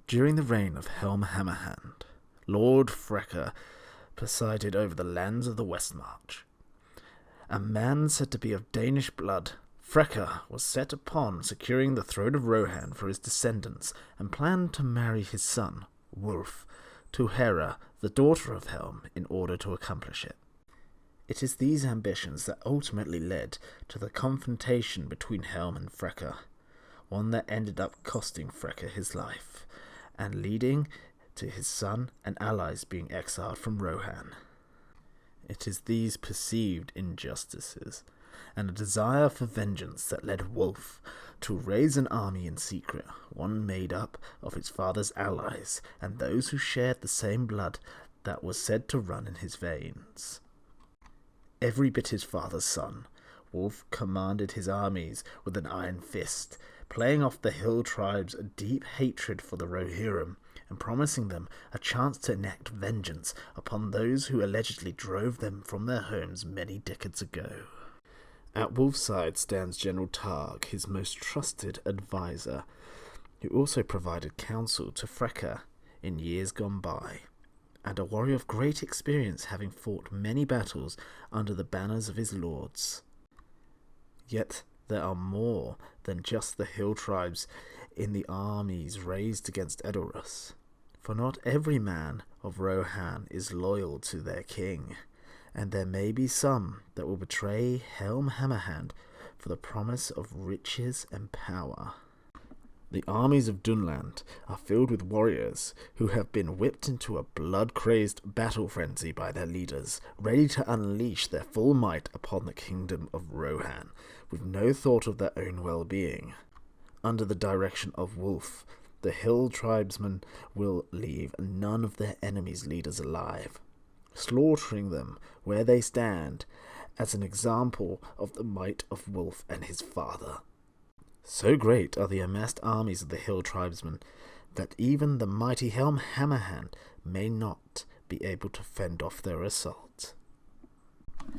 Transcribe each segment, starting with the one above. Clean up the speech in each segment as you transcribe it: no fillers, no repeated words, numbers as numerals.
During the reign of Helm Hammerhand, Lord Freka presided over the lands of the Westmarch. A man said to be of Danish blood, Freka was set upon securing the throne of Rohan for his descendants and planned to marry his son, Wulf, to Hera, the daughter of Helm, in order to accomplish it. It is these ambitions that ultimately led to the confrontation between Helm and Freka, one that ended up costing Freka his life, and leading to his son and allies being exiled from Rohan. It is these perceived injustices and a desire for vengeance that led Wulf to raise an army in secret, one made up of his father's allies and those who shared the same blood that was said to run in his veins. Every bit his father's son, Wulf commanded his armies with an iron fist, playing off the hill tribes' a deep hatred for the Rohirrim, and promising them a chance to enact vengeance upon those who allegedly drove them from their homes many decades ago. At Wulf's side stands General Targ, his most trusted advisor, who also provided counsel to Freka in years gone by, and a warrior of great experience, having fought many battles under the banners of his lords. Yet there are more than just the hill tribes in the armies raised against Edelrus, for not every man of Rohan is loyal to their king, and there may be some that will betray Helm Hammerhand for the promise of riches and power. The armies of Dunland are filled with warriors who have been whipped into a blood-crazed battle frenzy by their leaders, ready to unleash their full might upon the kingdom of Rohan, with no thought of their own well-being. Under the direction of Wulf, the hill tribesmen will leave none of their enemies' leaders alive, slaughtering them where they stand as an example of the might of Wulf and his father. So great are the amassed armies of the hill tribesmen that even the mighty Helm Hammerhand may not be able to fend off their assault.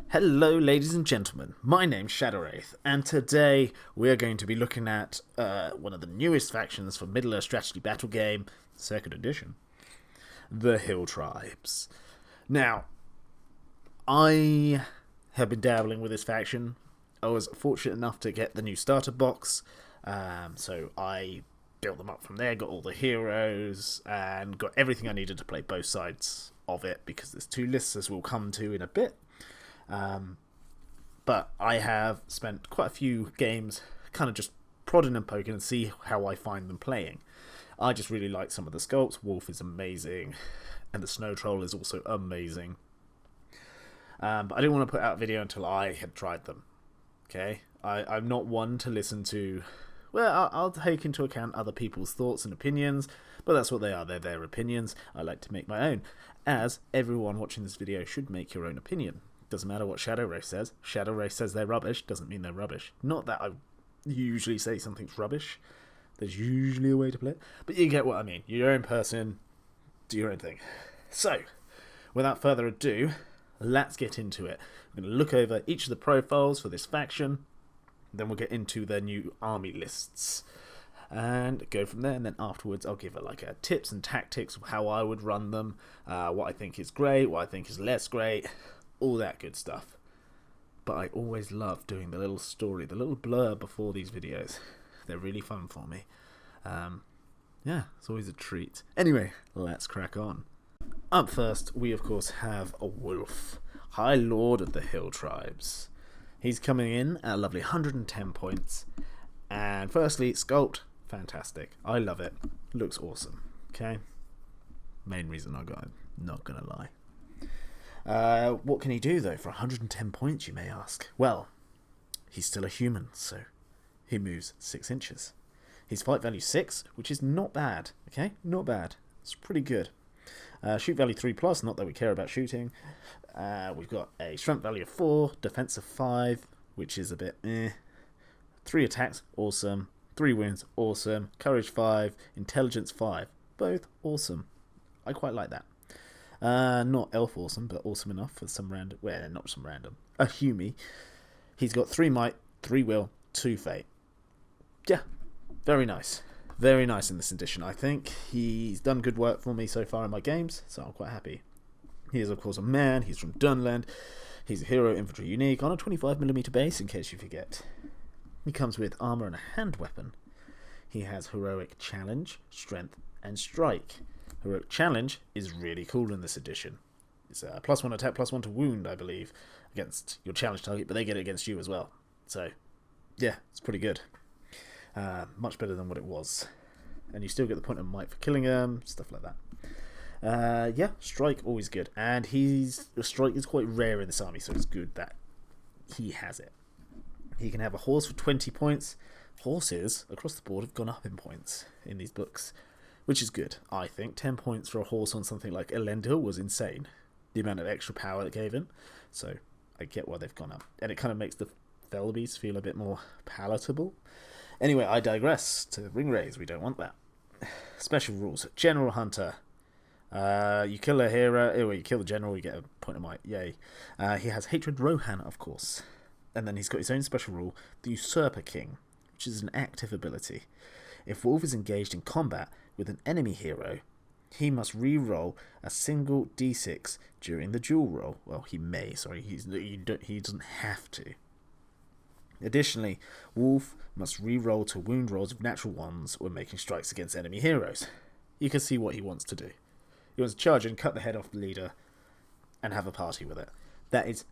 Hello ladies and gentlemen, my name's Wraith, and today we are going to be looking at one of the newest factions for Middle-earth strategy battle game, 2nd edition, the Hill Tribes. Now, I have been dabbling with this faction. I was fortunate enough to get the new starter box, so I built them up from there, got all the heroes, and got everything I needed to play both sides of it, because there's two lists, as we'll come to in a bit. But I have spent quite a few games kind of just prodding and poking and see how I find them playing. I just really like some of the sculpts. Wolf is amazing, and the Snow Troll is also amazing. But I didn't want to put out a video until I had tried them. Okay, I'm not one to listen to, well, I'll take into account other people's thoughts and opinions, but that's what they are, they're their opinions. I like to make my own, as everyone watching this video should make your own opinion. Doesn't matter what Wraith says. Wraith says they're rubbish, doesn't mean they're rubbish. Not that I usually say something's rubbish, there's usually a way to play it, but you get what I mean. You're your own person, do your own thing. So, without further ado, let's get into it. I'm going to look over each of the profiles for this faction, then we'll get into their new army lists and go from there, and then afterwards I'll give a tips and tactics of how I would run them, what I think is great, what I think is less great, all that good stuff. But I always love doing the little story, the little blur before these videos. They're really fun for me. Yeah, it's always a treat. Anyway, let's crack on. Up first, we of course have a Wulf, High Lord of the Hill Tribes. He's coming in at a lovely 110 points. And firstly, sculpt, fantastic. I love it. Looks awesome. Okay? Main reason I got him, not gonna lie. What can he do though for 110 points, you may ask? Well, he's still a human, so he moves 6 inches. He's fight value 6, which is not bad. Okay? Not bad. It's pretty good. Shoot value 3+, not that we care about shooting. We've got a strength value of 4, defense of 5, which is a bit 3 attacks, awesome. 3 wounds, awesome. Courage 5, intelligence 5, both awesome. I quite like that. Not elf awesome, but awesome enough for some random, well, not some random, a Humie. He's got 3 might, 3 will, 2 fate. Yeah, very nice. Very nice in this edition. I think he's done good work for me so far in my games, so I'm quite happy. He is, of course, a man. He's from Dunland. He's a hero infantry unique on a 25mm base, in case you forget. He comes with armor and a hand weapon. He has heroic challenge, strength, and strike. Heroic challenge is really cool in this edition. It's a +1 attack, +1 to wound, I believe, against your challenge target, but they get it against you as well. So, yeah, it's pretty good. Much better than what it was. And you still get the point of might for killing them, stuff like that. Yeah, strike, always good. And strike is quite rare in this army, so it's good that he has it. He can have a horse for 20 points. Horses, across the board, have gone up in points in these books, which is good, I think. 10 points for a horse on something like Elendil was insane. The amount of extra power it gave him. So, I get why they've gone up. And it kind of makes the Felbeast feel a bit more palatable. Anyway, I digress to ring raise. We don't want that. Special rules. General Hunter. You kill a hero. You kill the general, you get a point of might. Yay. He has Hatred Rohan, of course. And then he's got his own special rule, the Usurper King, which is an active ability. If Wolf is engaged in combat with an enemy hero, he must re-roll a single d6 during the duel roll. Well, he may, sorry, he doesn't have to. Additionally, Wolf must re-roll to wound rolls of natural ones when making strikes against enemy heroes. You can see what he wants to do. He wants to charge and cut the head off the leader and have a party with it. That is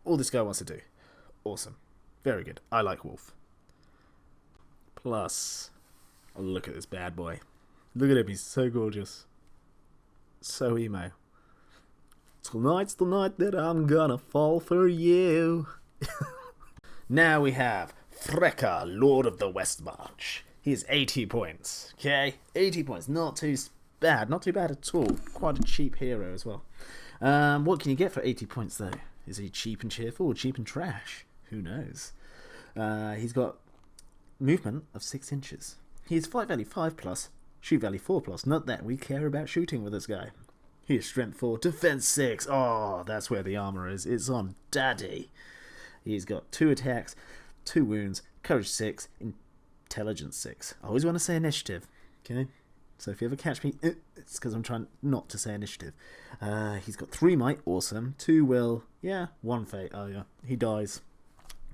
all this guy wants to do. Awesome. Very good. I like Wolf. Plus, oh, look at this bad boy. Look at him, he's so gorgeous. So emo. Tonight's the night that I'm gonna fall for you. Now we have Freka, Lord of the West March. He has 80 points. Okay? 80 points. Not too bad. Not too bad at all. Quite a cheap hero as well. What can you get for 80 points, though? Is he cheap and cheerful or cheap and trash? Who knows? He's got movement of 6 inches. He is fight value 5+, shoot value 4+. Not that we care about shooting with this guy. He is strength 4, defense 6. Oh, that's where the armor is. It's on daddy. He's got 2 attacks, 2 wounds, courage 6, intelligence 6. I always want to say initiative. Okay? So if you ever catch me, it's because I'm trying not to say initiative. He's got 3 might, awesome. 2 will, yeah, 1 fate. Oh yeah, he dies.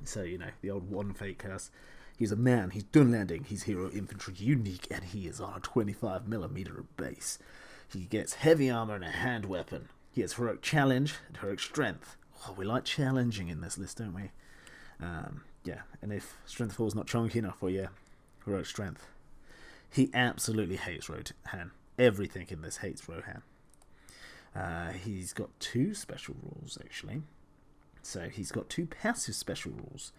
So, you know, the old 1 fate curse. He's a man, he's Dunlanding, he's hero infantry unique, and he is on a 25mm base. He gets heavy armor and a hand weapon. He has heroic challenge and heroic strength. Oh, we like challenging in this list, don't we? Yeah, and if strength 4 is not chunky enough for you, heroic strength. He absolutely hates Rohan. Everything in this hates Rohan. He's got 2 special rules, actually. So he's got 2 passive special rules.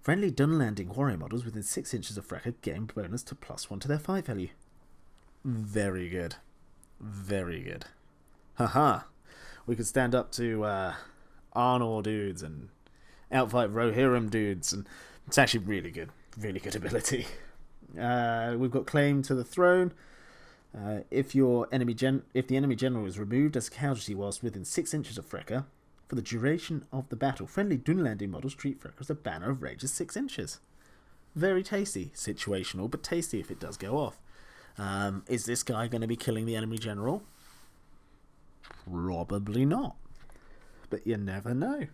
Friendly Dunlanding warrior models within 6 inches of Freka gain bonus to +1 to their fight value. Very good. Very good. Haha. We could stand up to Arnor dudes and outfight Rohirrim dudes, and it's actually really good. Really good ability. We've got claim to the throne. If the enemy general is removed as a casualty whilst within 6 inches of Freka, for the duration of the battle, friendly Dunlanding models treat Freka as a banner of rage of 6 inches. Very tasty. Situational, but tasty if it does go off. Is this guy going to be killing the enemy general? Probably not. But you never know.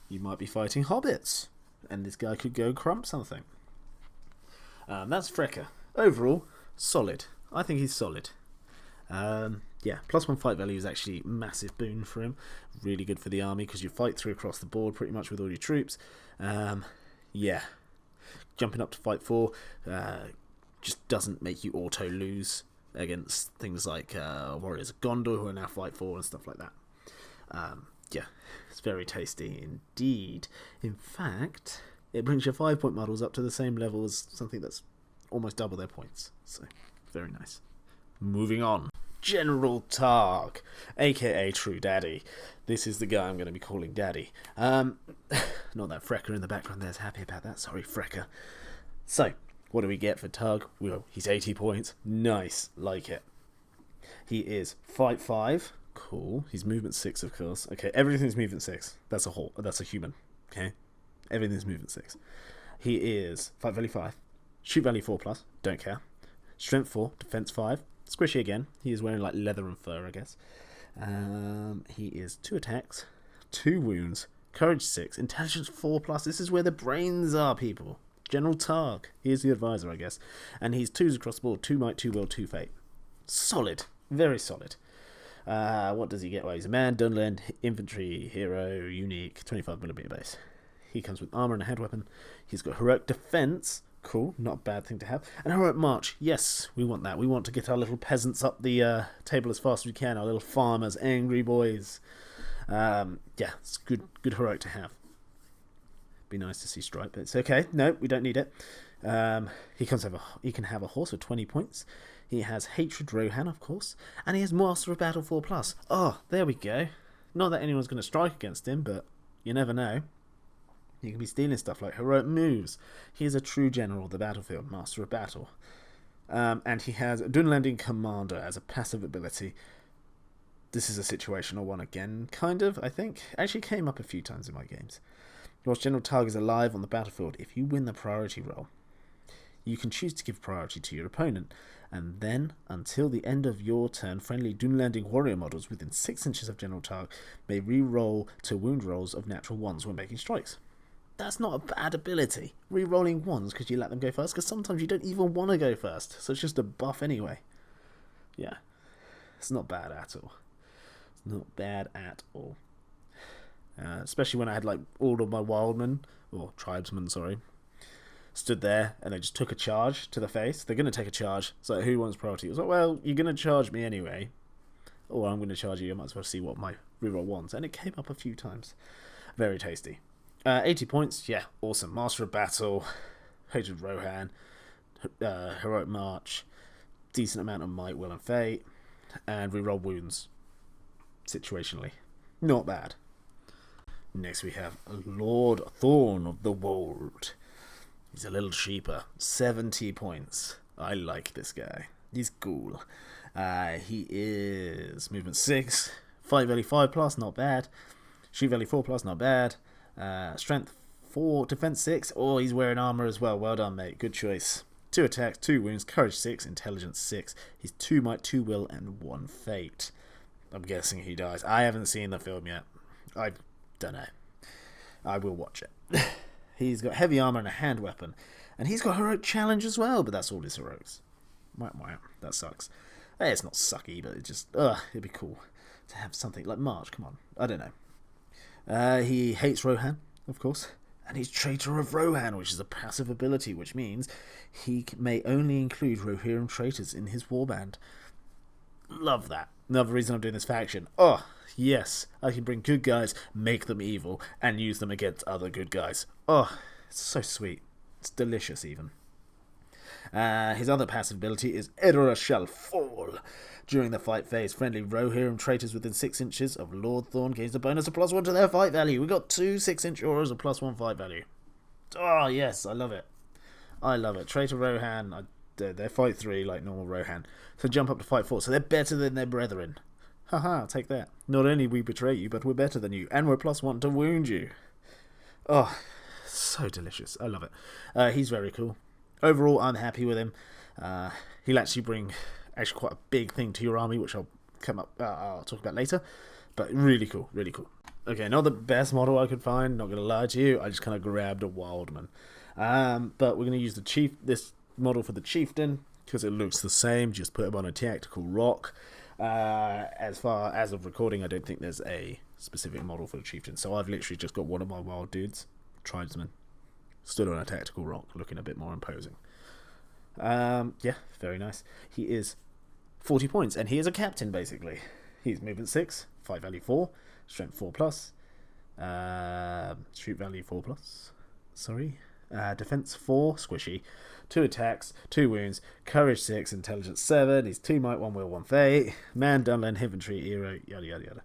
You might be fighting hobbits, and this guy could go crump something. That's Freka. Overall, solid. I think he's solid. Yeah, +1 fight value is actually a massive boon for him. Really good for the army because you fight through across the board pretty much with all your troops. Yeah, jumping up to fight 4 just doesn't make you auto lose against things like Warriors of Gondor, who are now fight 4 and stuff like that. Yeah, it's very tasty indeed. In fact, it brings your 5-point models up to the same level as something that's almost double their points. So, very nice. Moving on. General Targ, aka True Daddy. This is the guy I'm going to be calling Daddy. Not that Freka in the background there's happy about that. Sorry, Freka. So, what do we get for Targ? Well, he's 80 points. Nice. Like it. He is fight 5. Cool. He's movement 6, of course. Okay, everything's movement 6. That's a human. Okay? Everything's movement 6. He is fight value 5. Shoot value 4+. Don't care. Strength 4, Defense 5. Squishy again. He is wearing like leather and fur, I guess. He is 2 attacks, 2 wounds, Courage 6, Intelligence 4+. This is where the brains are, people. General Targ. He is the advisor, I guess. And he's 2s across the board. 2 might, 2 will, 2 fate. Solid. Very solid. What does he get? Well, he's a man, Dunland, infantry, hero, unique, 25mm base. He comes with armor and a head weapon. He's got heroic defense. Cool, not a bad thing to have. And heroic march. Yes, we want that. We want to get our little peasants up the table as fast as we can. Our little farmers, angry boys. Yeah, it's good heroic to have. Be nice to see Stripe, but it's okay. No, we don't need it. He can have a horse with 20 points. He has Hatred Rohan, of course, and he has Master of Battle 4+. Oh, there we go. Not that anyone's going to strike against him, but you never know. You can be stealing stuff like heroic moves. He is a true general of the battlefield, Master of Battle. And he has Dunlanding Commander as a passive ability. This is a situational one again, kind of, I think. Actually came up a few times in my games. Whilst General Targ is alive on the battlefield, if you win the priority roll, you can choose to give priority to your opponent, and then, until the end of your turn, friendly Dunlanding warrior models within 6 inches of General Targ may re-roll to wound rolls of natural 1s when making strikes. That's not a bad ability, re-rolling 1s because you let them go first, because sometimes you don't even want to go first, so it's just a buff anyway. Yeah, it's not bad at all. It's not bad at all. Especially when I had like all of my wildmen, or tribesmen, sorry, stood there and they just took a charge to the face. They're going to take a charge. So who wants priority? It was like, well, you're going to charge me anyway. Or I'm going to charge you. I might as well see what my reroll wants. And it came up a few times. Very tasty. 80 points. Yeah, awesome. Master of Battle. Hatred Rohan. Heroic March. Decent amount of might, will, and fate. And reroll wounds. Situationally. Not bad. Next we have Lord Thorn of the Wold. He's a little cheaper. 70 points. I like this guy. He's cool. He is movement 6. Fight value 5+, not bad. Shoot value 4+, not bad. Strength 4, defense 6. Oh, he's wearing armor as well. Well done, mate. Good choice. 2 attacks, 2 wounds, courage 6, intelligence 6. He's 2 might, 2 will, and 1 fate. I'm guessing he dies. I haven't seen the film yet. I don't know. I will watch it. He's got heavy armor and a hand weapon. And he's got heroic challenge as well, but that's all his heroics. Wow, that sucks. It's not sucky, but it just, it'd be cool to have something like March. Come on. I don't know. He hates Rohan, of course. And he's Traitor of Rohan, which is a passive ability, which means he may only include Rohirrim traitors in his warband. Love that. Another reason I'm doing this faction. Oh, yes. I can bring good guys, make them evil, and use them against other good guys. Oh, it's so sweet. It's delicious, even. His other passive ability is Edera shall fall. During the fight phase, friendly Rohirrim traitors within 6 inches of Lord Thorn gains a bonus of +1 to their fight value. We got 2 6-inch auras of +1 fight value. Oh, yes, I love it. I love it. Traitor Rohan, they're fight 3 like normal Rohan. So jump up to fight 4. So they're better than their brethren. Haha, take that. Not only we betray you, but we're better than you. And we're +1 to wound you. Oh, so delicious. I love it. He's very cool. Overall, I'm happy with him. He'll actually bring quite a big thing to your army, which I'll talk about later. But really cool, really cool. Okay, not the best model I could find, not going to lie to you. I just kind of grabbed a Wildman. But we're going to use this model for the Chieftain, because it looks the same. Just put him on a tactical rock. As far as of recording, I don't think there's a specific model for the Chieftain. So I've literally just got one of my wild dudes, tribesman, stood on a tactical rock, looking a bit more imposing. Yeah, very nice. He is 40 points, and he is a captain, basically. He's movement 6, fight value 4, strength 4+, shoot value 4+, sorry, defense 4, squishy, 2 attacks, 2 wounds, courage 6, intelligence 7, he's 2 might, 1 will, 1 fate, man, Dunland, infantry, hero, yada yada yada.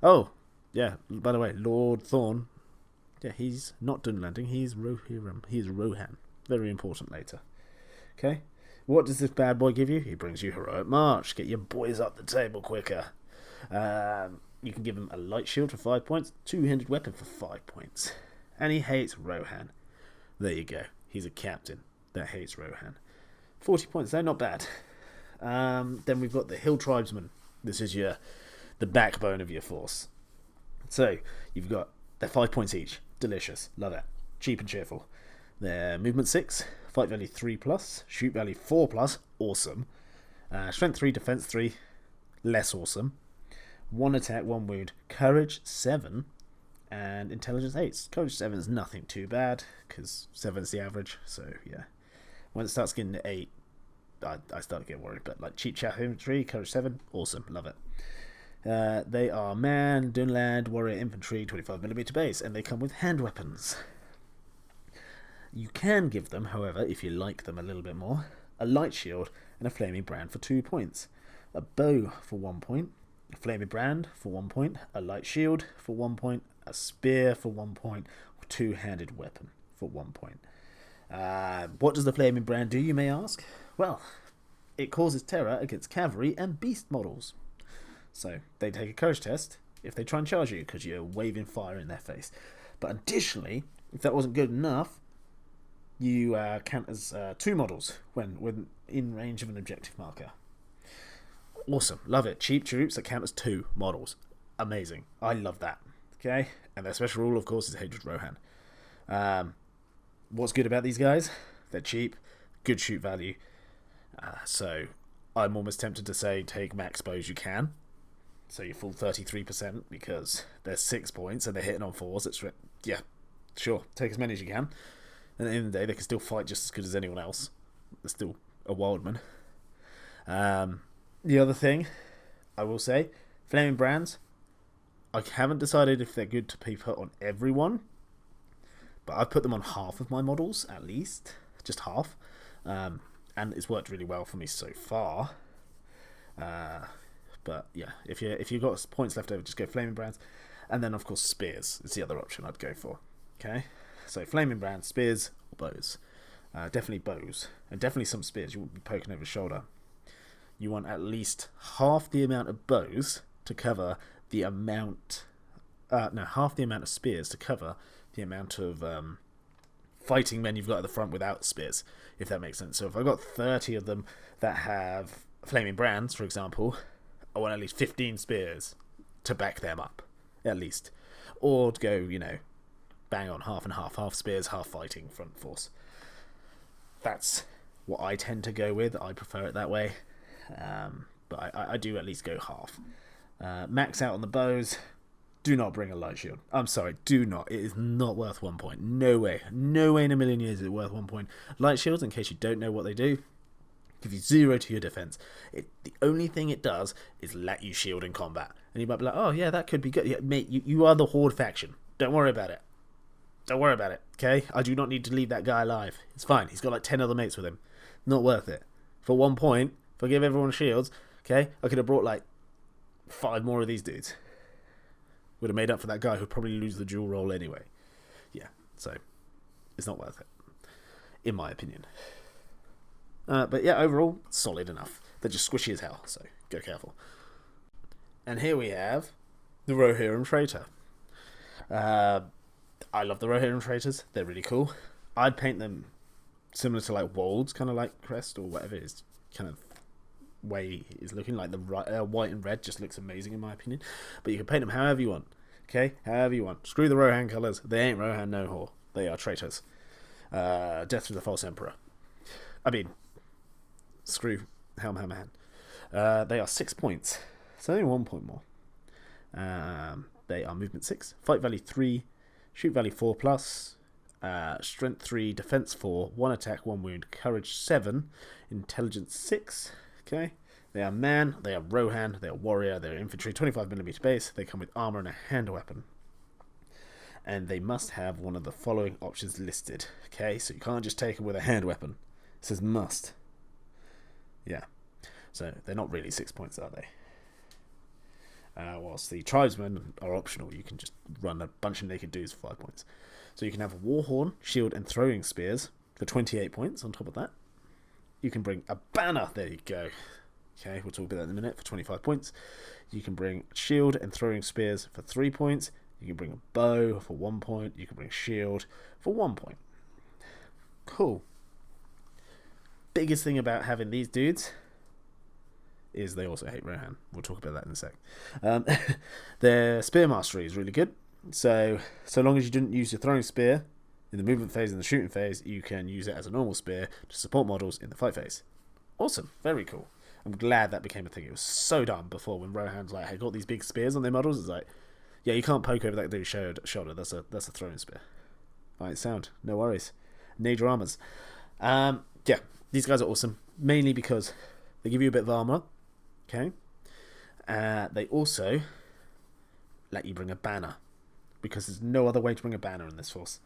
Oh, yeah, by the way, Lord Thorn, yeah, he's not Dunlanding, he's Rohirrim, he's Rohan. Very important later. Okay, what does this bad boy give you? He brings you Heroic March. Get your boys up the table quicker. You can give him a light shield for 5 points, 2-handed weapon for 5 points. And he hates Rohan. There you go. He's a captain that hates Rohan. 40 points, they're not bad. Then we've got the Hill Tribesmen. This is the backbone of your force. So you've got, they're 5 points each. Delicious, love it. Cheap and cheerful. They're movement 6, fight value 3+, shoot value 4+, awesome. Strength 3, defense 3, less awesome. 1 attack, 1 wound, courage 7, and intelligence 8. Courage 7 is nothing too bad, because 7 is the average, so yeah. When it starts getting to 8, I start to get worried, but like cheap chat infantry, courage 7, awesome, love it. They are man, Dunlad, warrior infantry, 25mm base, and they come with hand weapons. You can give them, however, if you like them a little bit more, a light shield and a flaming brand for 2 points, a bow for 1 point, a flaming brand for 1 point, a light shield for 1 point, a spear for 1 point, or 2-handed weapon for 1 point. What does the flaming brand do, you may ask? Well, it causes terror against cavalry and beast models. So they take a courage test if they try and charge you because you're waving fire in their face. But additionally, if that wasn't good enough, you count as 2 models when in range of an objective marker. Awesome, love it. Cheap troops that count as 2 models. Amazing. I love that. Okay, and their special rule, of course, is Hatred Rohan. What's good about these guys? They're cheap, good shoot value. So I'm almost tempted to say take max bows you can. So you full 33% because they're 6 points and they're hitting on 4s. It's yeah, sure, take as many as you can. And at the end of the day, they can still fight just as good as anyone else. They're still a wildman. The other thing I will say, flaming brands. I haven't decided if they're good to be put on everyone, but I've put them on half of my models at least, just half, and it's worked really well for me so far. But yeah, if you've got points left over, just go flaming brands, and then of course spears is the other option I'd go for. Okay, so flaming brands, spears, or bows. Definitely bows, and definitely some spears. You won't be poking over the shoulder. You want at least half the amount of bows to cover the amount, half the amount of spears to cover the amount of fighting men you've got at the front without spears, if that makes sense. So if I've got 30 of them that have flaming brands, for example, I want at least 15 spears to back them up, at least. Or to go, bang on half and half spears, half fighting front force. That's what I tend to go with. I prefer it that way. But I do at least go half. Max out on the bows. Do not bring a light shield. I'm sorry, do not. It is not worth 1 point. No way. No way in a million years is it worth 1 point. Light shields, in case you don't know what they do, give you 0 to your defense. The only thing it does is let you shield in combat. And you might be like, oh yeah, that could be good. Yeah, mate, you are the Horde faction. Don't worry about it. Don't worry about it, okay? I do not need to leave that guy alive. It's fine. He's got like 10 other mates with him. Not worth it. For 1 point, if I give everyone shields, okay, I could have brought like 5 more of these dudes. Would have made up for that guy who'd probably lose the dual roll anyway. Yeah, so it's not worth it, in my opinion. But yeah, overall, solid enough. They're just squishy as hell, so go careful. And here we have the Rohirrim Traitor. I love the Rohirrim Traitors. They're really cool. I'd paint them similar to like Wold's kind of like crest or whatever it is kind of way is looking like. The white and red just looks amazing in my opinion, but you can paint them however you want. Okay, however you want. Screw the Rohan colors. They ain't Rohan no whore. They are traitors. Death to the false emperor. I mean, screw Helm Hammerhand. They are 6 points, so only 1 point more. They are movement 6, fight value 3, shoot value 4+, strength 3, defense 4, 1 attack, 1 wound, courage 7, intelligence 6. Okay, they are man, they are Rohan, they are warrior, they are infantry, 25mm base. They come with armor and a hand weapon, and they must have one of the following options listed. Okay, so you can't just take them with a hand weapon. It says must. Yeah, so they're not really 6 points, are they? Whilst the tribesmen are optional, you can just run a bunch of naked dudes for 5 points. So you can have a warhorn, shield, and throwing spears for 28 points on top of that. You can bring a banner, there you go. Okay, we'll talk about that in a minute, for 25 points. You can bring shield and throwing spears for 3 points. You can bring a bow for 1 point. You can bring shield for 1 point. Cool. biggest thing about having these dudes is they also hate Rohan. We'll talk about that in a sec. Their spear mastery is really good. So long as you didn't use your throwing spear in the movement phase and the shooting phase, you can use it as a normal spear to support models in the fight phase. Awesome. Very cool. I'm glad that became a thing. It was so dumb before when Rohan's like, hey, got these big spears on their models. It's like, yeah, you can't poke over that dude's shoulder. That's a throwing spear. Alright, sound. No worries. Need dramas. Yeah, these guys are awesome. Mainly because they give you a bit of armor. Okay. They also let you bring a banner, because there's no other way to bring a banner in this force.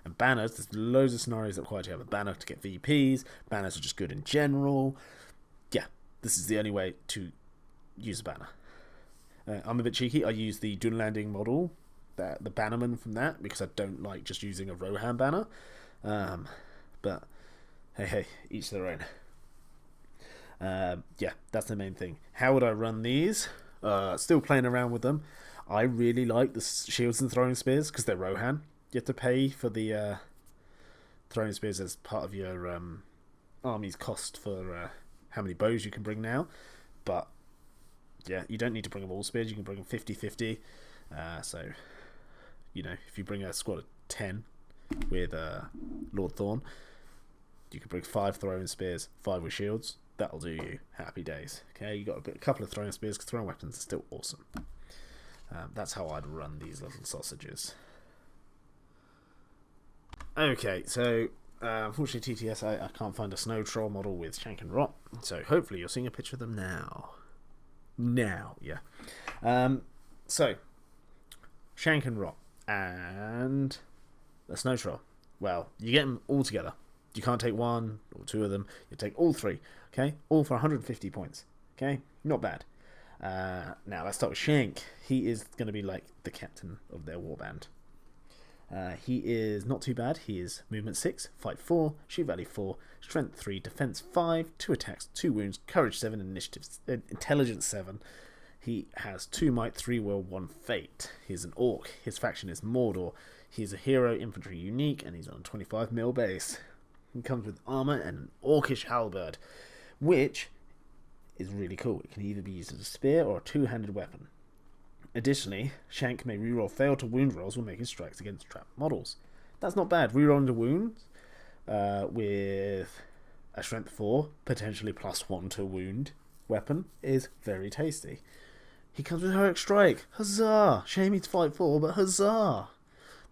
And banners, there's loads of scenarios that require you to have a banner to get VPs. Banners are just good in general. Yeah, this is the only way to use a banner. I'm a bit cheeky. I use the Dune Landing model, the bannerman from that, because I don't like just using a Rohan banner. But hey, each their own. Yeah, that's the main thing. How would I run these? Still playing around with them. I really like the shields and throwing spears because they're Rohan. You have to pay for the throwing spears as part of your army's cost for how many bows you can bring now. But yeah, you don't need to bring them all spears. You can bring them 50-50. So, you know, if you bring a squad of 10 with Lord Thorn, you can bring 5 throwing spears, 5 with shields. That'll do you. Happy days. Okay, you got a couple of throwing spears because throwing weapons are still awesome. That's how I'd run these little sausages. Okay, so unfortunately TTS, I can't find a snow troll model with Shank and Rot, so hopefully you're seeing a picture of them now. Yeah. So Shank and Rot and the snow troll. Well, you get them all together. You can't take one or two of them. You take all 3. Okay, all for 150 points. Okay, not bad. Now let's start with Shank. He is going to be like the captain of their warband. He is not too bad. He is movement 6, fight 4, shoot value 4, strength 3, defense 5, 2 attacks, 2 wounds, courage 7, intelligence 7. He has 2 might, 3 will, 1 fate. He's an orc. His faction is Mordor. He's a hero infantry unique, and he's on a 25mm base. He comes with armor and an orcish halberd, which is really cool. It can either be used as a spear or a 2-handed weapon. Additionally, Shank may reroll fail to wound rolls when making strikes against trapped models. That's not bad. Rerolling the wounds with a strength 4, potentially +1 to wound weapon is very tasty. He comes with heroic strike. Huzzah! Shame he's fight 4, but huzzah!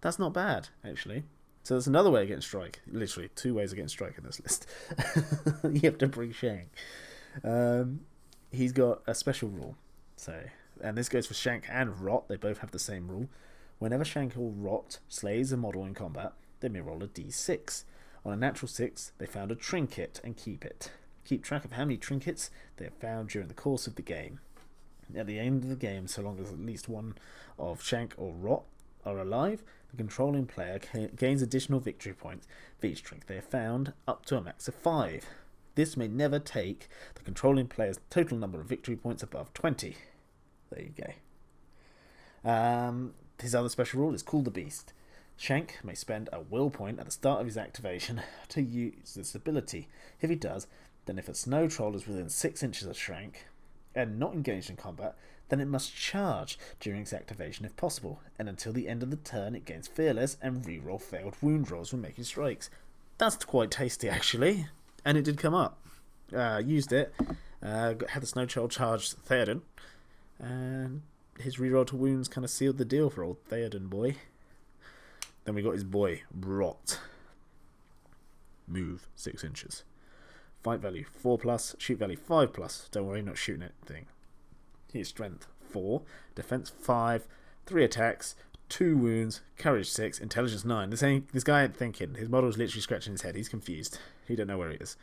That's not bad, actually. So there's another way of getting strike. Literally 2 ways of getting strike in this list. You have to bring Shank. He's got a special rule. And this goes for Shank and Rot. They both have the same rule. Whenever Shank or Rot slays a model in combat, they may roll a d6. On a natural 6, they found a trinket and keep it. Keep track of how many trinkets they have found during the course of the game. At the end of the game, so long as at least one of Shank or Rot are alive, the controlling player gains additional victory points for each trinket they have found, up to a max of 5. This may never take the controlling player's total number of victory points above 20. There you go. His other special rule is Cool the Beast. Shank may spend a will point at the start of his activation to use this ability. If he does, then if a snow troll is within 6 inches of Shank and not engaged in combat, then it must charge during its activation if possible, and until the end of the turn it gains Fearless and reroll failed wound rolls when making strikes. That's quite tasty, actually, and it did come up. Used it, had the snow troll charge Theoden, and his reroll to wounds kind of sealed the deal for old Theoden boy. Then we got his boy, Rot. Move 6 inches. Fight value 4+, shoot value 5+. Don't worry, not shooting anything. His strength 4, defense 5, 3 attacks, 2 wounds, courage 6, intelligence 9. This guy ain't thinking. His model's literally scratching his head. He's confused. He don't know where he is.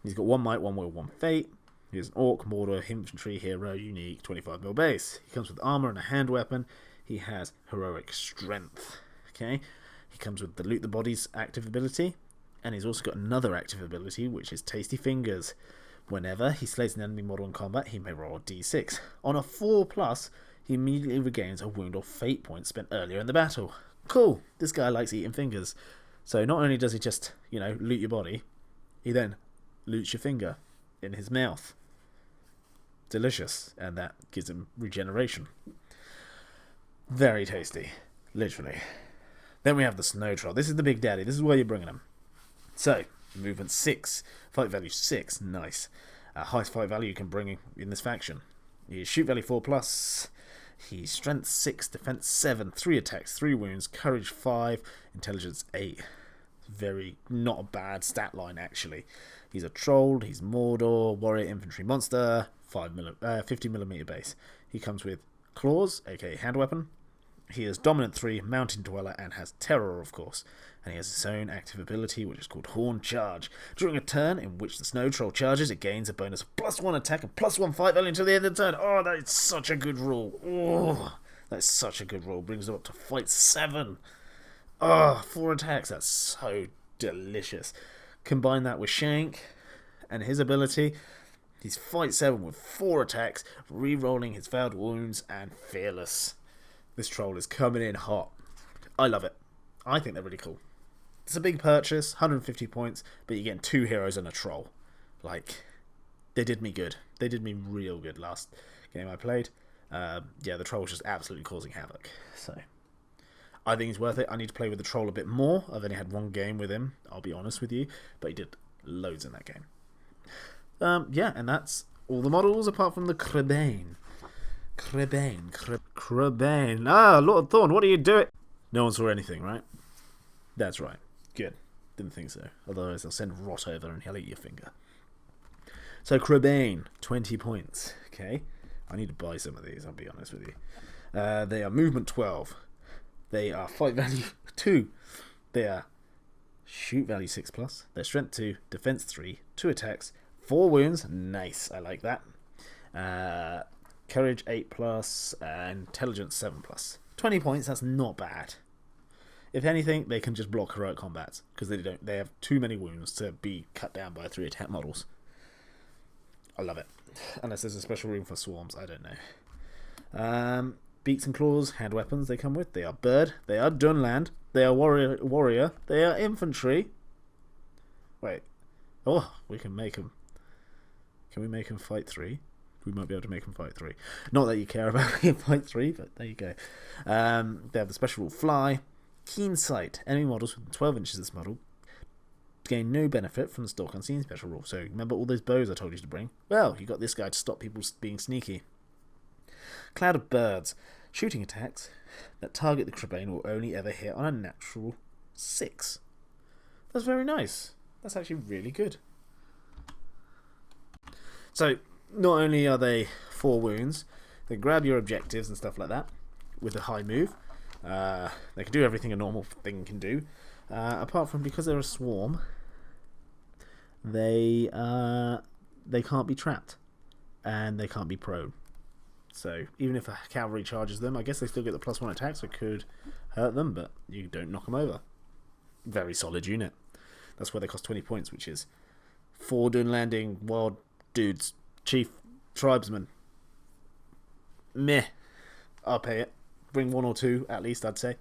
He's got 1 might, 1 will, 1 fate. He's an orc, Mordor, infantry, hero, unique, 25mm base. He comes with armor and a hand weapon. He has heroic strength. Okay, he comes with the loot the bodies active ability, and he's also got another active ability, which is Tasty Fingers. Whenever he slays an enemy model in combat, he may roll a d6. On a 4+, he immediately regains a wound or fate point spent earlier in the battle. Cool, this guy likes eating fingers. So not only does he just, loot your body, he then loots your finger in his mouth. Delicious. And that gives him regeneration. Very tasty. Literally. Then we have the Snow Troll. This is the big daddy. This is where you're bringing him. So, movement 6. Fight value 6. Nice. Highest fight value you can bring in this faction. He's shoot value 4+. He's strength 6, defense 7, 3 attacks, 3 wounds, courage 5, intelligence 8. Very not a bad stat line, actually. He's a troll, he's Mordor, warrior infantry monster, 50mm base. He comes with claws, aka hand weapon. He is dominant 3, mountain dweller, and has terror, of course. And he has his own active ability, which is called Horn Charge. During a turn in which the Snow Troll charges, it gains a bonus of +1 attack and +1 fight value until the end of the turn. Oh, that is such a good rule. Oh, that is such a good rule. Brings him up to fight 7. Oh, 4 attacks. That's so delicious. Combine that with Shank and his ability. He's fight 7 with 4 attacks, re-rolling his failed wounds, and fearless. This troll is coming in hot. I love it. I think they're really cool. It's a big purchase, 150 points, but you're getting 2 heroes and a troll. Like, they did me good. They did me real good last game I played. Yeah, the troll was just absolutely causing havoc. So, I think it's worth it. I need to play with the troll a bit more. I've only had 1 game with him, I'll be honest with you. But he did loads in that game. Yeah, and that's all the models apart from the 𝐃𝐢𝐬𝐜𝐿. 𝐃𝐢𝐬𝐜𝐿. Ah, Lord Thorn, what are you doing? No one saw anything, right? That's right. Good. Didn't think so. Otherwise, I'll send Rot over and he'll eat your finger. So, 𝐃𝐢𝐬𝐜𝐿, 20 points. Okay. I need to buy some of these, I'll be honest with you. They are movement 12. They are fight value 2. They are shoot value 6+. They're strength 2, defense 3, 2 attacks, 4 wounds. Nice. I like that. Courage 8+, and intelligence 7+. 20 points, that's not bad. If anything, they can just block heroic combats because they have too many wounds to be cut down by 3 attack models. I love it. Unless there's a special room for swarms, I don't know. Beaks and claws, hand weapons they come with. They are bird, they are Dunland, they are warrior, they are infantry. Wait. Oh, we can make them. Can we make them fight 3? We might be able to make them fight 3. Not that you care about fight 3, but there you go. They have the special rule fly. Keen sight. Enemy models within 12 inches of this model gain no benefit from the stalk unseen special rule. So remember all those bows I told you to bring? Well, you got this guy to stop people being sneaky. Cloud of birds. Shooting attacks that target the 𝐃𝐢𝐬𝐜𝐿 will only ever hit on a natural 6. That's very nice. That's actually really good. So, not only are they 4 wounds, they grab your objectives and stuff like that with a high move. They can do everything a normal thing can do. Apart from because they're a swarm, they can't be trapped and they can't be prone. So even if a cavalry charges them, I guess they still get the +1 attack, so it could hurt them, but you don't knock them over. Very solid unit. That's why they cost 20 points, which is 4 Dune landing wild dudes, chief tribesmen. Meh. I'll pay it. Bring 1 or 2 at least, I'd say.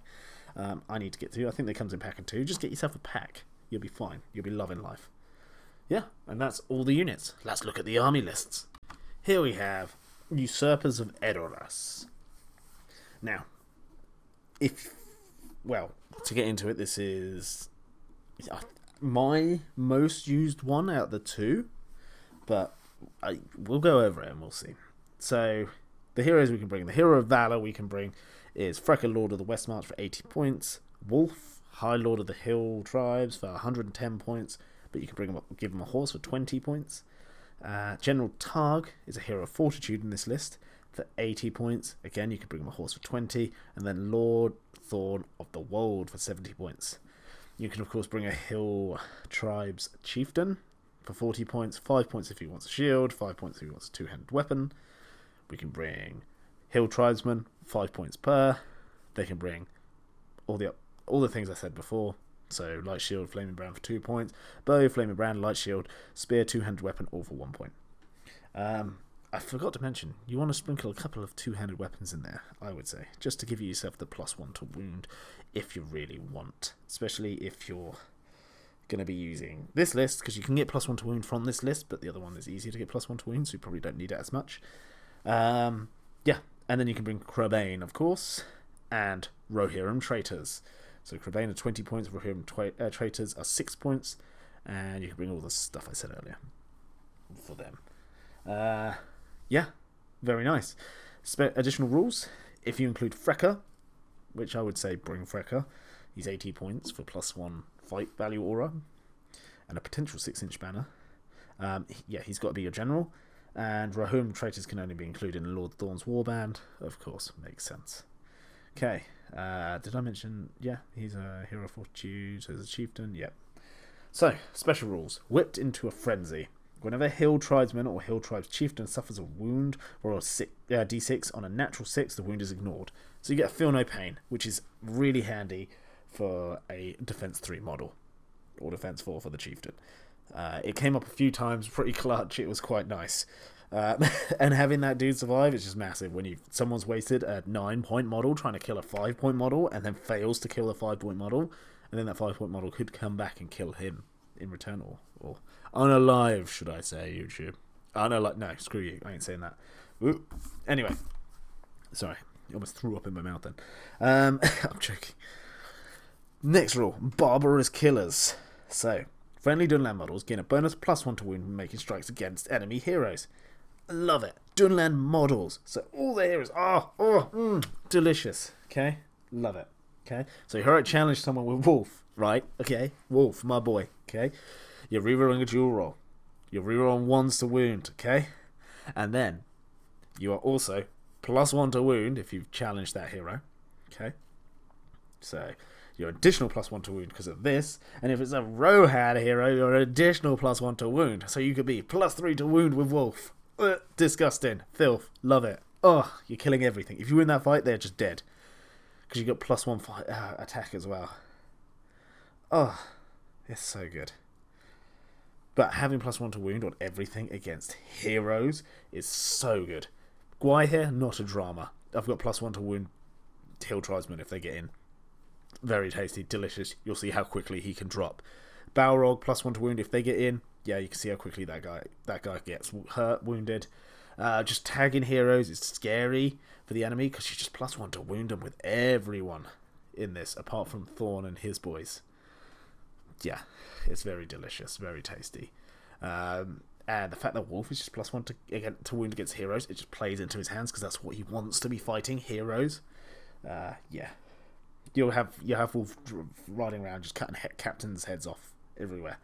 I need to get 2. I think they comes in pack of 2. Just get yourself a pack. You'll be fine. You'll be loving life. Yeah, and that's all the units. Let's look at the army lists. Here we have Usurpers of Edoras. Now, to get into it, this is my most used one out of the 2, but we'll go over it and we'll see. So, the heroes we can bring. The Hero of Valor we can bring is Freka, Lord of the West March for 80 points. Wolf, High Lord of the Hill Tribes for 110 points, but you can give him a horse for 20 points. General Targ is a Hero of Fortitude in this list for 80 points. Again, you can bring him a horse for 20. And then Lord Thorn of the Wold for 70 points. You can, of course, bring a Hill Tribes Chieftain for 40 points. 5 points if he wants a shield. 5 points if he wants a 2-handed weapon. We can bring Hill Tribesmen, 5 points per. They can bring all the things I said before. So light shield, flaming brand for 2 points. Bow, flaming brand, light shield, spear, 2-handed weapon, all for 1 point. I forgot to mention, you want to sprinkle a couple of 2-handed weapons in there, I would say, just to give yourself the +1 to wound if you really want. Especially if you're going to be using this list, because you can get +1 to wound from this list, but the other one is easier to get +1 to wound, so you probably don't need it as much. Yeah, and then you can bring 𝐾𝐜𝐬, of course, and Rohirrim Traitors. So 𝐾𝐜𝐬 are 20 points, Rohirrim Traitors are 6 points, and you can bring all the stuff I said earlier for them. Yeah, very nice. Additional rules, if you include Freckr, which I would say bring Freckr, he's 80 points for +1 fight value aura, and a potential 6-inch banner. Yeah, he's got to be your general, and Rohirrim Traitors can only be included in Lord Thorn's warband, of course, makes sense. Okay, did I mention, yeah, he's a hero of fortitude as a chieftain, yep. So, special rules, whipped into a frenzy. Whenever Hill Tribesman or Hill Tribes Chieftain suffers a wound or a D6 on a natural 6, the wound is ignored. So you get a feel no pain, which is really handy for a defense 3 model, or defense 4 for the Chieftain. It came up a few times, pretty clutch, it was quite nice. And having that dude survive is just massive. When someone's wasted a 9-point model trying to kill a 5-point model and then fails to kill the 5-point model, and then that 5-point model could come back and kill him in return, or unalive, should I say, YouTube. Unalive, no, screw you, I ain't saying that. Ooh. Anyway, sorry, I almost threw up in my mouth then. I'm joking. Next rule, barbarous killers. So, friendly Dunland models gain a bonus +1 to wound when making strikes against enemy heroes. Love it. Dunland models. So all the heroes, delicious. Okay, love it. Okay, so hero challenge someone with Wolf, right? Okay, Wolf, my boy. Okay, you're rerolling a dual roll. You're rerolling 1s to wound. Okay, and then you are also +1 to wound if you've challenged that hero. Okay, so you're additional +1 to wound because of this, and if it's a Rohad hero, you're an additional +1 to wound. So you could be +3 to wound with Wolf. Disgusting, filth, love it. Oh, you're killing everything. If you win that fight, they're just dead. Because you got +1 fight, attack as well. Oh, it's so good. But having +1 to wound on everything against heroes is so good. Gwai here, not a drama. I've got +1 to wound Hill Tribesmen if they get in. Very tasty, delicious. You'll see how quickly he can drop. Balrog +1 to wound if they get in. Yeah, you can see how quickly that guy gets hurt, wounded. Just tagging heroes is scary for the enemy because you just +1 to wound them with everyone in this, apart from Thorn and his boys. Yeah, it's very delicious, very tasty. And the fact that Wolf is just +1 to wound against heroes, it just plays into his hands because that's what he wants to be fighting, heroes. Yeah. You'll have Wolf riding around just cutting captains' heads off everywhere.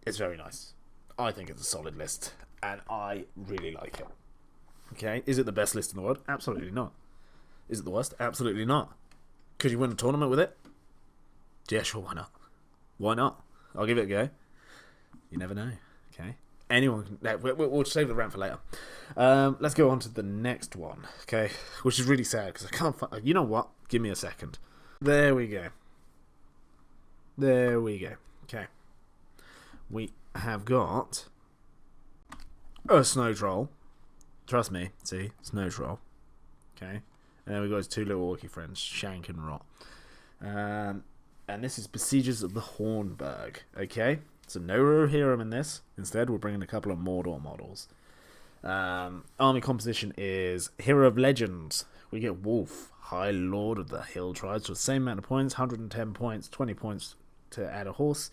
It's very nice. I think it's a solid list, and I really like it. Okay, is it the best list in the world? Absolutely not. Is it the worst? Absolutely not. Could you win a tournament with it? Yeah, sure, why not? Why not? I'll give it a go. You never know. Okay. Anyone can... We'll save the rant for later. Let's go on to the next one. Okay, which is really sad because I can't find... You know what? Give me a second. There we go. There we go. Okay. We have got a Snow Troll. Trust me. See? Snow Troll. Okay. And then we've got his 2 little orky friends, Shank and Rot. And this is Besiegers of the Hornburg. Okay. So no Rohirrim in this. Instead, we're bringing a couple of Mordor models. Army composition is Hero of Legends. We get Wolf, High Lord of the Hill Tribes, with the same amount of points, 110 points, 20 points to add a horse.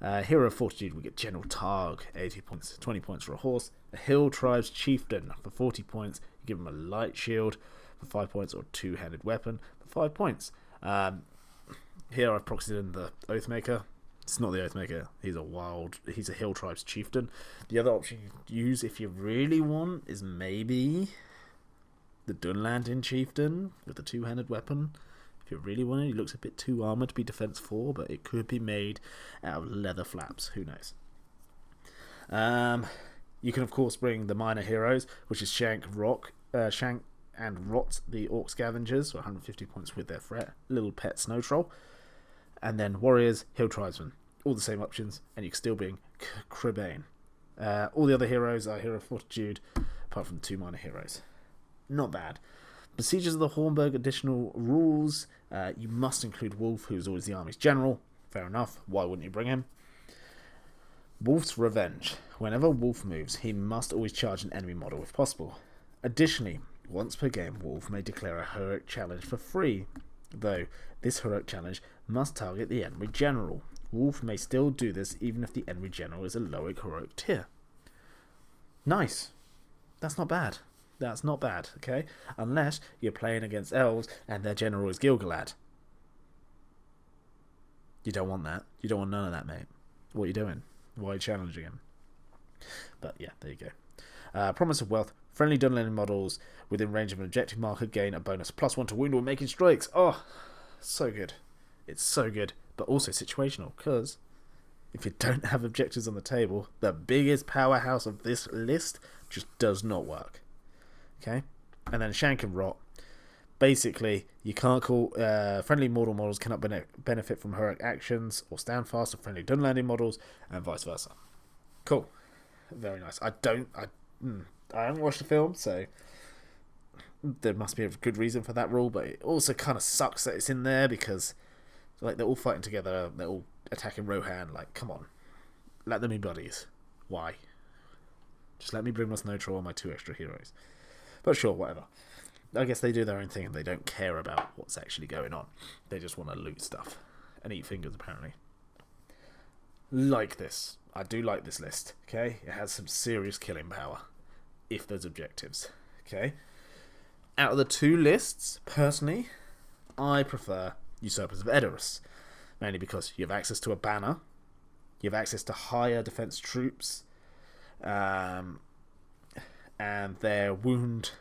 Hero of Fortitude, we get General Targ, 80 points, 20 points for a horse. A Hill Tribes Chieftain, for 40 points, you give him a light shield for 5 points, or a 2-handed weapon for 5 points. Here I've proxied in the Oathmaker. It's not the Oathmaker, he's a Hill Tribes Chieftain. The other option you could use if you really want is maybe the Dunlandin Chieftain with the 2-handed weapon. If you really want it, he looks a bit too armoured to be defense 4, but it could be made out of leather flaps, who knows. You can of course bring the minor heroes, which is Shank and Rot, the Orc Scavengers, for 150 points with their little pet Snow Troll. And then Warriors, Hill Tribesmen, all the same options, and you can still bring 𝐾𝐜𝐬𝐿. All the other heroes are Hero of Fortitude, apart from the 2 minor heroes. Not bad. Besiegers of the Hornburg additional rules. You must include Wolf, who's always the army's general. Fair enough. Why wouldn't you bring him? Wolf's Revenge. Whenever Wolf moves, he must always charge an enemy model if possible. Additionally, once per game, Wolf may declare a heroic challenge for free, though this heroic challenge must target the enemy general. Wolf may still do this even if the enemy general is a low heroic tier. Nice. That's not bad. That's not bad, okay? Unless you're playing against elves and their general is 𝐃𝐜𝐬𝐜𝐿. You don't want that. You don't want none of that, mate. What are you doing? Why are you challenging him? But yeah, there you go. Promise of Wealth. Friendly Dunlendi models within range of an objective marker gain a bonus +1 to wound or making strikes. Oh, so good. It's so good, but also situational, because if you don't have objectives on the table, the biggest powerhouse of this list just does not work. Okay? And then Shank and Rot. Basically, you can't call friendly mortal models cannot benefit from heroic actions or stand fast of friendly Dunlendi models, and vice versa. Cool, very nice. I haven't watched the film, so there must be a good reason for that rule. But it also kind of sucks that it's in there because, like, they're all fighting together, they're all attacking Rohan. Like, come on, let them be buddies. Why? Just let me bring my Snow Troll and my 2 extra heroes. But sure, whatever. I guess they do their own thing and they don't care about what's actually going on. They just want to loot stuff and eat fingers, apparently. Like this. I do like this list, okay? It has some serious killing power, if there's objectives, okay? Out of the 2 lists, personally, I prefer Usurpers of Edoras, mainly because you have access to a banner, you have access to higher defense troops, and their wound...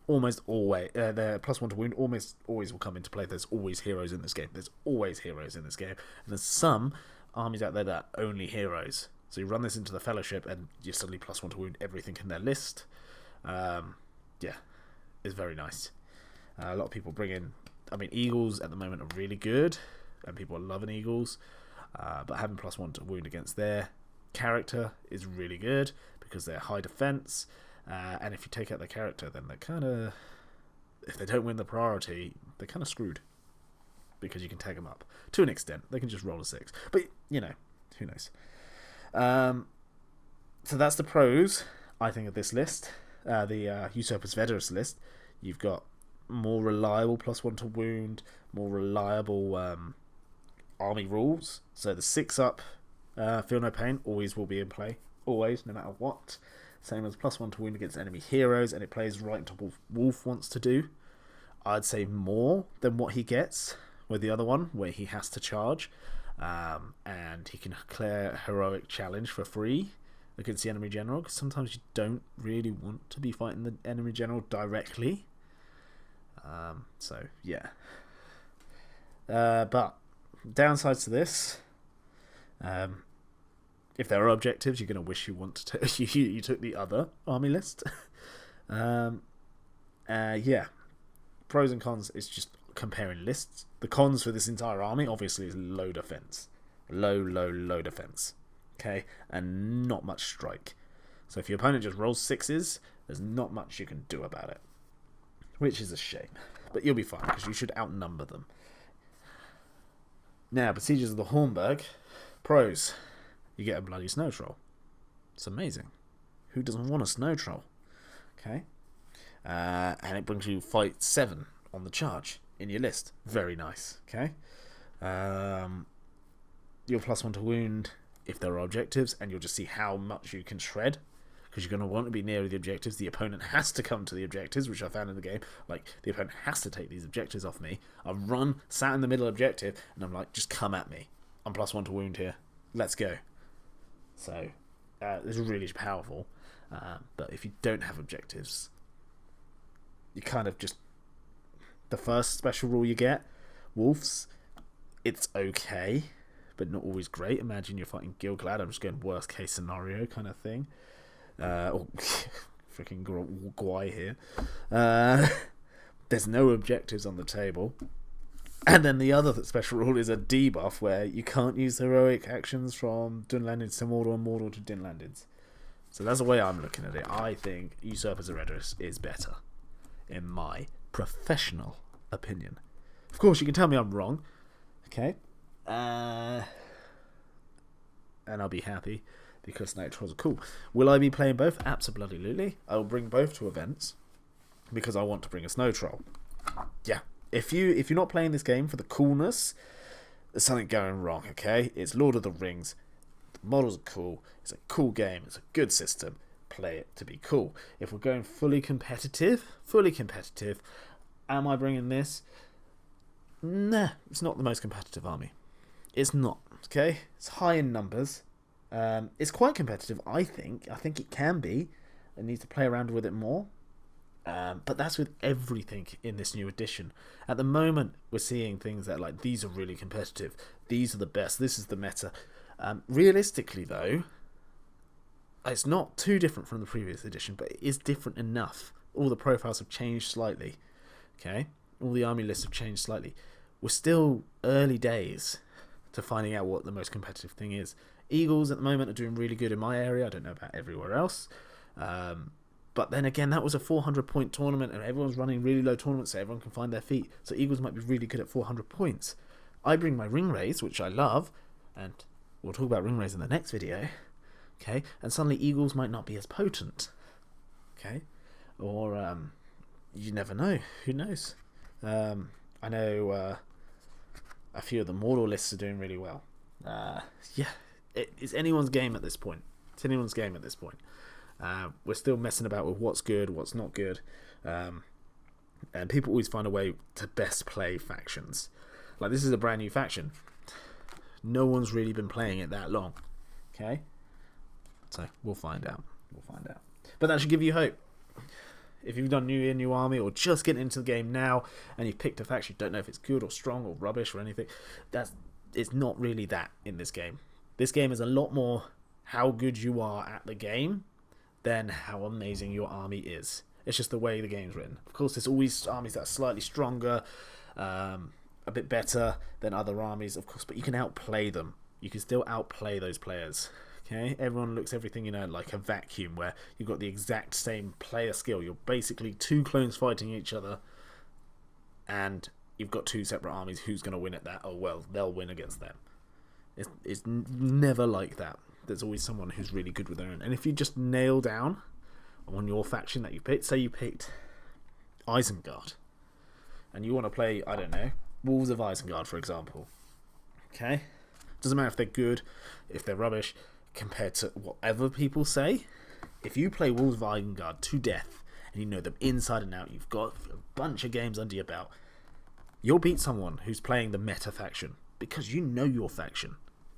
almost always, their +1 to wound almost always will come into play. There's always heroes in this game. There's always heroes in this game. And there's some armies out there that are only heroes. So you run this into the Fellowship and you suddenly +1 to wound everything in their list. Yeah, it's very nice. A lot of people bring in... I mean, Eagles at the moment are really good. And people are loving Eagles. But having +1 to wound against their character is really good because they're high defense. And if you take out the character, then they're kind of... if they don't win the priority, they're kind of screwed. Because you can tag them up. To an extent. They can just roll a 6. But, you know, who knows. So that's the pros, I think, of this list. The Usurpers of Edoras list. You've got more reliable +1 to wound. More reliable army rules. So the 6-up Feel No Pain always will be in play. Always, no matter what. Same as +1 to wound against enemy heroes, and it plays right into what Wolf wants to do. I'd say more than what he gets with the other one, where he has to charge, and he can declare a heroic challenge for free against the enemy general, because sometimes you don't really want to be fighting the enemy general directly. So, yeah. But, downsides to this... if there are objectives, you're going to wish you you took the other army list. Yeah. Pros and cons is just comparing lists. The cons for this entire army, obviously, is low defense. Low defense. Okay? And not much strike. So if your opponent just rolls 6s, there's not much you can do about it. Which is a shame. But you'll be fine, because you should outnumber them. Now, Besiegers of the Hornburg. Pros. You get a bloody Snow Troll. It's amazing. Who doesn't want a Snow Troll? Okay. And it brings you fight 7 on the charge in your list. Very nice. Okay. You're +1 to wound if there are objectives, and you'll just see how much you can shred, because you're going to want to be near the objectives. The opponent has to come to the objectives, which I found in the game. Like, the opponent has to take these objectives off me. I've sat in the middle objective, and I'm like, just come at me. I'm +1 to wound here. Let's go. So, it's really powerful. But if you don't have objectives, you kind of just... The first special rule you get, Wolves, it's okay, but not always great. Imagine you're fighting 𝐃𝐜𝐬𝐜𝐿. I'm just going worst case scenario kind of thing. Or freaking Guai here. There's no objectives on the table. And then the other special rule is a debuff where you can't use heroic actions from Dunlandids to Mordor and Mordor to Dunlandids. So that's the way I'm looking at it. I think Usurpers of Edoras is better, in my professional opinion. Of course, you can tell me I'm wrong, okay? And I'll be happy because snow trolls are cool. Will I be playing both? Absolutely. I will bring both to events because I want to bring a snow troll. Yeah. If you're not playing this game for the coolness, there's something going wrong, okay? It's Lord of the Rings. The models are cool. It's a cool game. It's a good system. Play it to be cool. If we're going fully competitive, am I bringing this? Nah, it's not the most competitive army. It's not, okay? It's high in numbers. It's quite competitive, I think. I think it can be. It needs to play around with it more. But that's with everything in this new edition. At the moment, we're seeing things that like, these are really competitive. These are the best. This is the meta. Realistically, though, it's not too different from the previous edition, but it is different enough. All the profiles have changed slightly. Okay? All the army lists have changed slightly. We're still early days to finding out what the most competitive thing is. Eagles at the moment are doing really good in my area. I don't know about everywhere else. But then again, that was a 400-point tournament, and everyone's running really low tournaments so everyone can find their feet. So Eagles might be really good at 400 points. I bring my ring rays, which I love, and we'll talk about ring rays in the next video. Okay, and suddenly Eagles might not be as potent. Okay, or you never know. Who knows? I know a few of the mortal lists are doing really well. Yeah, it's anyone's game at this point. It's anyone's game at this point. We're still messing about with what's good, what's not good, and people always find a way to best play factions. Like, this is a brand new faction. No one's really been playing it that long. Okay, so we'll find out. But that should give you hope. If you've done new army, or just getting into the game now, and you've picked a faction, you don't know if it's good or strong or rubbish or anything. It's not really that in this game. This game is a lot more how good you are at the game than how amazing your army is. It's just the way the game's written. Of course, there's always armies that are slightly stronger, a bit better than other armies, of course, but you can outplay them. You can still outplay those players. Okay, everyone looks everything, like a vacuum where you've got the exact same player skill. You're basically two clones fighting each other, and you've got two separate armies. Who's going to win at that? Oh, well, they'll win against them. It's never like that. There's always someone who's really good with their own. And if you just nail down on your faction that you picked, say you picked Isengard, and you want to play, I don't know, Wolves of Isengard, for example. Okay? Doesn't matter if they're good, if they're rubbish, compared to whatever people say. If you play Wolves of Isengard to death, and you know them inside and out, you've got a bunch of games under your belt, you'll beat someone who's playing the meta faction, because you know your faction.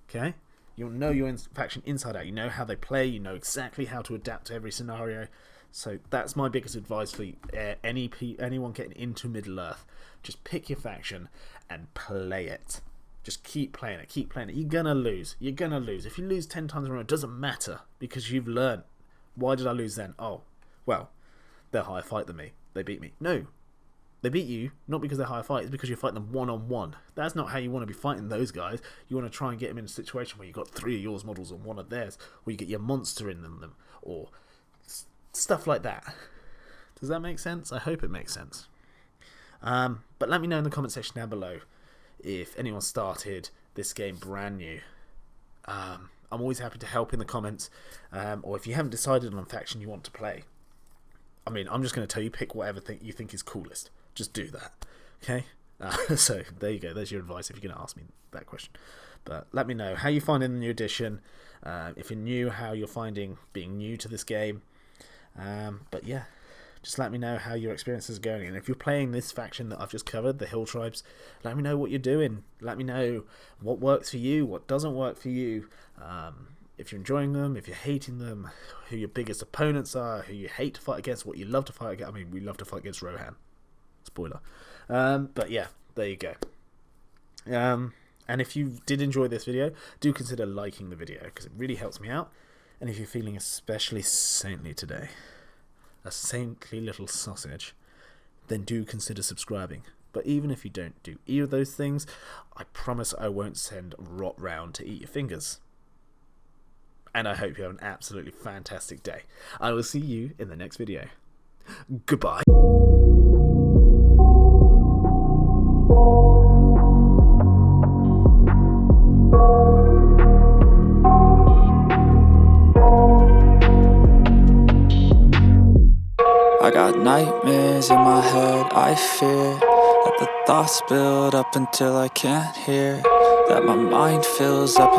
Okay? You'll know your faction inside out. You know how they play. You know exactly how to adapt to every scenario. So that's my biggest advice for anyone getting into Middle-earth. Just pick your faction and play it. Just keep playing it. You're going to lose. If you lose 10 times in a row, it doesn't matter, because you've learned. Why did I lose then? Oh, well, they're higher fight than me. They beat me. No. They beat you, not because they're higher fight, it's because you're fighting them one-on-one. That's not how you want to be fighting those guys. You want to try and get them in a situation where you've got 3 of yours models and 1 of theirs, or you get your monster in them, or stuff like that. Does that make sense? I hope it makes sense. But let me know in the comment section down below if anyone started this game brand new. I'm always happy to help in the comments, or if you haven't decided on a faction you want to play. I mean, I'm just going to tell you, pick whatever you think is coolest. Just do that, okay? So there you go. There's your advice if you're going to ask me that question. But let me know how you find in the new edition. If you're new, how you're finding being new to this game. But yeah, just let me know how your experiences are going. And if you're playing this faction that I've just covered, the Hill Tribes, let me know what you're doing. Let me know what works for you, what doesn't work for you. If you're enjoying them, if you're hating them, who your biggest opponents are, who you hate to fight against, what you love to fight against. I mean, we love to fight against Rohan. Spoiler. But yeah, there you go. And if you did enjoy this video, do consider liking the video, because it really helps me out. And if you're feeling especially saintly today, a saintly little sausage, then do consider subscribing. But even if you don't do either of those things, I promise I won't send rot round to eat your fingers. And I hope you have an absolutely fantastic day. I will see you in the next video. Goodbye. nightmares in my head, I fear that the thoughts build up until I can't hear, that my mind fills up